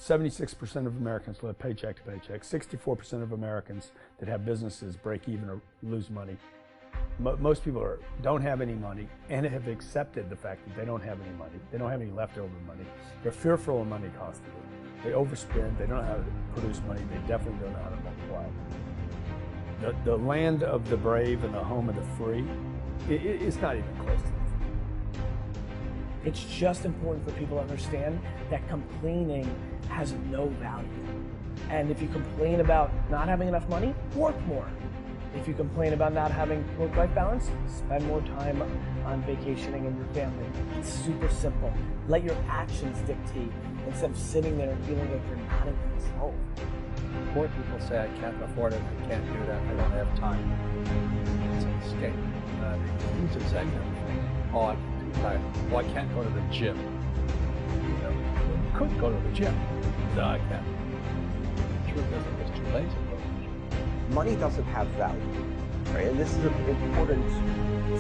76% of Americans live paycheck to paycheck. 64% of Americans that have businesses break even or lose money. Most people don't have any money and have accepted the fact that they don't have any money. They don't have any leftover money. They're fearful of money constantly. They overspend. They don't know how to produce money. They definitely don't know how to multiply it. The land of the brave and the home of the free, it's not even close to this. It's just important for people to understand that complaining has no value. And if you complain about not having enough money, work more. If you complain about not having work-life balance, spend more time on vacationing in your family. It's super simple. Let your actions dictate instead of sitting there and feeling like you're not in control. Poor people say, I can't afford it, I can't do that, I don't have time. It's a mistake. Who's the second thing? Oh, I'm too tired. Oh, I can't go to the gym. You know, you could go to the gym. No, I can't. The truth is, I'm just too lazy to go to the gym. Money doesn't have value, right? And this is an important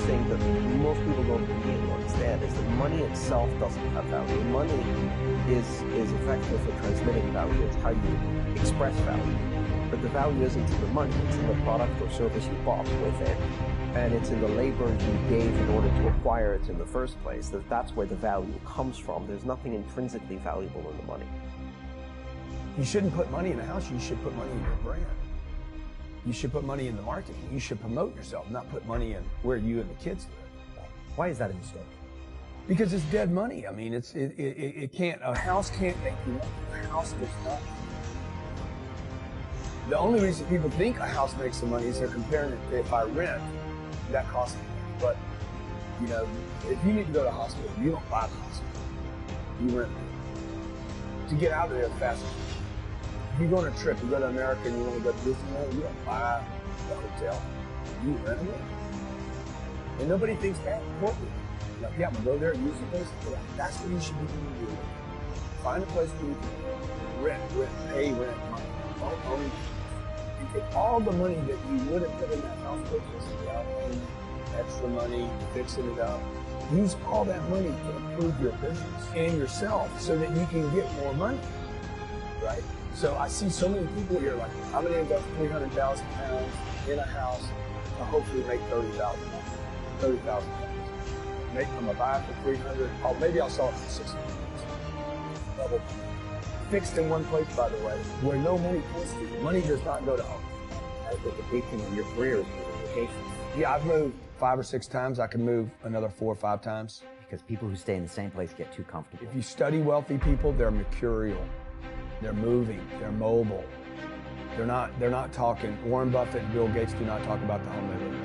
thing that most people don't really understand, is that money itself doesn't have value. Money is effective for transmitting value. It's how you express value. But the value isn't in the money, it's in the product or service you bought with it. And it's in the labor you gave in order to acquire it in the first place. That's where the value comes from. There's nothing intrinsically valuable in the money. You shouldn't put money in a house, you should put money in your brand. You should put money in the marketing. You should promote yourself, not put money in where you and the kids live. Why is that a mistake? Because it's dead money. I mean, it can't, a house can't make you money. A house does not. The only reason people think a house makes some money is they're comparing it to, if I rent, that costs me. But, you know, if you need to go to the hospital, you don't buy the hospital. You rent it. To get out of there fast as you can. If you go on a trip, you go to America and you want to go to Disneyland, you don't buy the hotel. You rent it. And nobody thinks that important. Like, yeah, I'm going to go there and use the place. That's what you should be doing. Find a place where you can pay rent money. Don't own it. And take all the money that you would have put in that house purchase, extra money, fixing it up. Use all that money to improve your business and yourself so that you can get more money, right? So I see so many people here like, I'm going to invest 300,000 pounds in a house to hopefully make $30,000. I'm going to buy it for 300. Oh, maybe I'll sell it for 600. Double. Fixed in one place, by the way, where no money goes to. Money does not go to home. But the big thing in your career is vacations. Yeah, I've moved 5 or 6 times. I can move another 4 or 5 times. Because people who stay in the same place get too comfortable. If you study wealthy people, they're mercurial. They're moving. They're mobile. They're not talking. Warren Buffett and Bill Gates do not talk about the home they live in.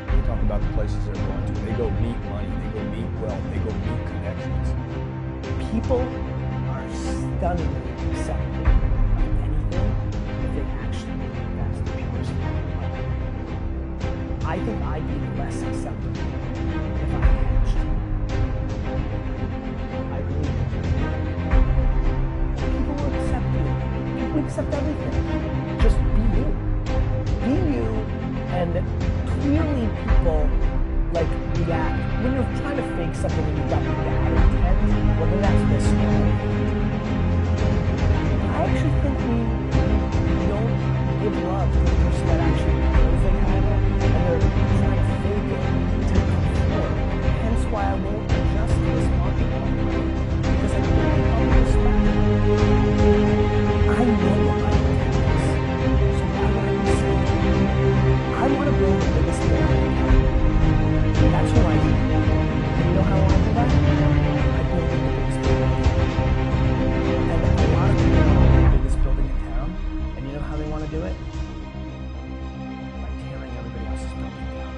They talk about the places they're going to. They go meet money. They go meet wealth. They go meet connections. People are stunningly accepting of anything if they actually believe that's the purest form of life. I think I'd be less acceptable if I hedged. I believe people will accept you. People accept everything. Just be you. Be you, and clearly people like react when you're trying to fake something and you've got bad intent. Well, then that's misleading. I actually think we don't give love to the person that actually knows they have it, and they're trying to fake it to conform. Hence why I won't adjust to this market anymore, because I don't think I'll respect it. I know what my intent is, so why would I be saying it? I want to build the biggest building in town. That's who I am. And you know how I do that? I build the biggest building in town. And a lot of people want to build the biggest building in town, and you know how they want to do it? By tearing everybody else's building down.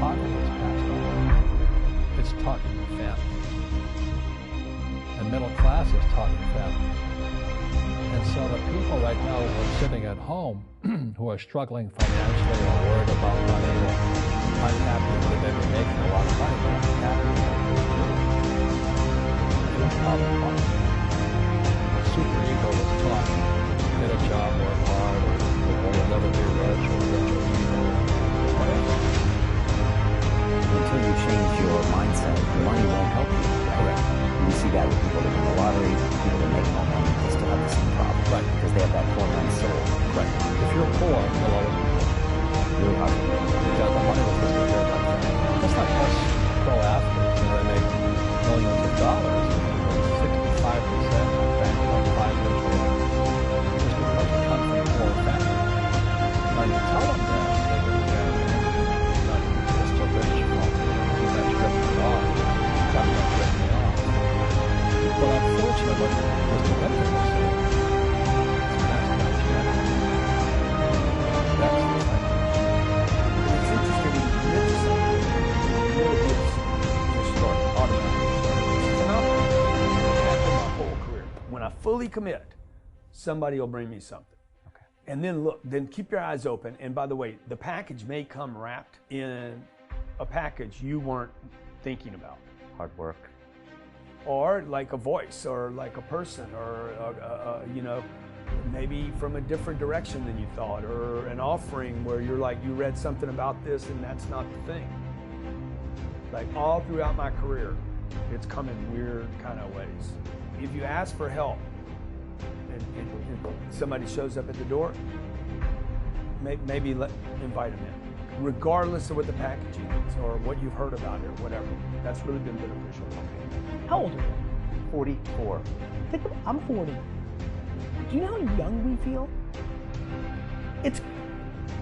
Poverty is passed on. It's talking to families. And middle class is talking families. And so the people right now who are sitting at home, who are struggling financially or worried about money or unhappy that they may be making a lot of money, but unhappy. That's probably part of it. The super ego is taught, get a job, work hard, or you'll never be rich, or rich or evil, or whatever. Until you change your mindset, the money won't help you. Correct. We see that with people that win the lottery, people that make more money. Right. Because they have that poor man's soul. Right. If you're poor, you'll always be poor. Really hard to do. You got the money with this compared like that. Just like us pro athletes, they make millions of dollars, but 65% are bankrupt 5 years later. Just because they come from poor families. Now you tell them that, they go, yeah, man, Mr. Rich, well, too much ripped me off. Government ripped me off. But unfortunately, what Mr. Lincoln was saying, it's past that yet. That's the thing. It's interesting when you commit to something, it really is just start automatically. It's a phenomenon. It happened my whole career. When I fully commit, somebody will bring me something. Okay. And then look, then keep your eyes open. And by the way, the package may come wrapped in a package you weren't thinking about. Hard work. Or like a voice, or like a person, or you know, maybe from a different direction than you thought, or an offering where you're like, you read something about this and that's not the thing. Like all throughout my career, it's come in weird kind of ways. If you ask for help and somebody shows up at the door, maybe invite them in, regardless of what the packaging is or what you've heard about it or whatever. That's really been beneficial. How old are you? 44. Think about, I'm 40. Do you know how young we feel? It's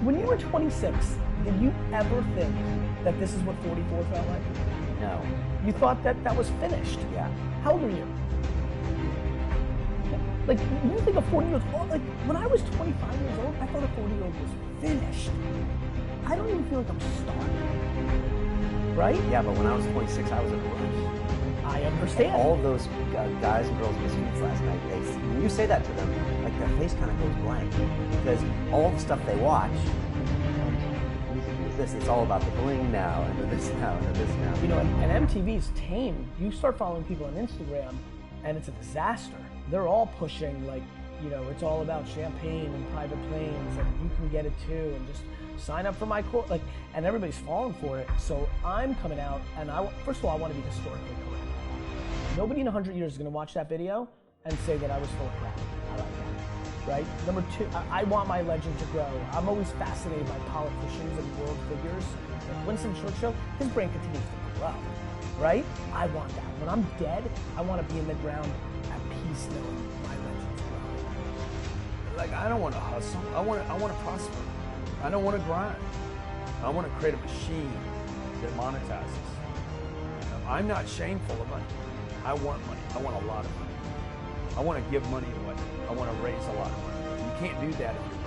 when you were 26, did you ever think that this is what 44 felt like? No. You thought that that was finished. Yeah. How old are you? Like, you think a 40-year-old, like, when I was 25 years old, I thought a 40-year-old was finished. I don't even feel like I'm starting. Right? Yeah, but when I was 26, I was in a rush. I understand. All of those guys and girls in the streets last night, when you say that to them, like their face kind of goes blank. Because all the stuff they watch, it's all about the bling now, and the this now, and the this now. You know, and MTV's tame. You start following people on Instagram, and it's a disaster. They're all pushing, like, you know, it's all about champagne and private planes, and you can get it too, and just sign up for my course, like, and everybody's falling for it. So I'm coming out, and first of all, I want to be historically correct. Nobody in 100 years is going to watch that video and say that I was full of crap. I like that, right? Number two, I want my legend to grow. I'm always fascinated by politicians and world figures. Like Winston Churchill, his brain continues to grow, right? I want that. When I'm dead, I want to be in the ground at peace knowing my legend's growing. Like, I don't want to hustle. I want to prosper. I don't want to grind. I want to create a machine that monetizes. I'm not shameful of money. I want money. I want a lot of money. I want to give money away. I want to raise a lot of money. You can't do that if you're